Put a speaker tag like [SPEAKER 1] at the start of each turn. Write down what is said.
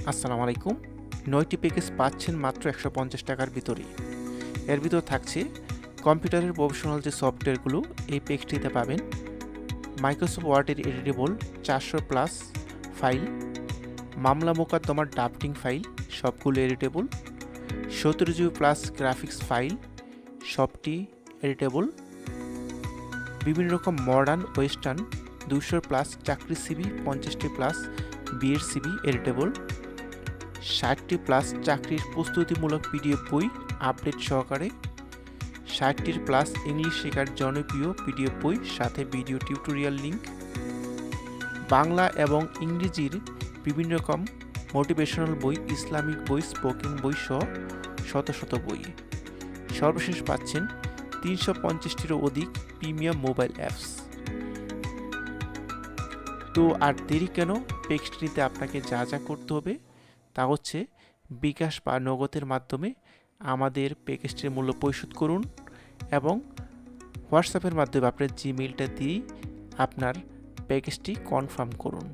[SPEAKER 1] আসসালামু আলাইকুম। ৯টি প্যাকেজ পাচ্ছেন মাত্র ১৫০ টাকার ভিতরেই। এর ভিতর থাকছে কম্পিউটারের প্রফেশনাল যে সফটওয়্যারগুলো এই প্যাকেজটিতে পাবেন। মাইক্রোসফট ওয়ার্ডের এডিটেবল ৪০০+ ফাইল, মামলা মোকদ্দমার ড্রাফটিং ফাইল সবগুলো এডিটেবল, ৭০ GB+ গ্রাফিক্স ফাইল সবটি এডিটেবল, বিভিন্ন রকম মডার্ন ওয়েস্টার্ন ২০০+ চাকরি সিভি, ৫০টি+ বিএড সিভি এডিটেবল, ৬০টি+ চাকরির প্রস্তুতিমূলক পিডিএফ বই আপডেট সহকারে, ৬০টির+ ইংলিশ শেখার জনপ্রিয় পিডিএফ বই সাথে ভিডিও টিউটোরিয়াল লিঙ্ক, বাংলা এবং ইংরেজির বিভিন্ন রকম মোটিভেশনাল বই, ইসলামিক বই, স্পোকেন বই সহ শত শত বই। সর্বশেষ পাচ্ছেন ৩৫০টিরও অধিক প্রিমিয়াম মোবাইল অ্যাপস। তো আর দেরি কেন? প্যাকেজটি নিতে আপনাকে যা যা করতে হবে তা হচ্ছে বিকাশ বা নগদের মাধ্যমে আমাদের প্যাকেজটির মূল্য পরিশোধ করুন এবং হোয়াটসঅ্যাপের মাধ্যমে আপনার জিমেইলটা দিয়েই আপনার প্যাকেজটি কনফার্ম করুন।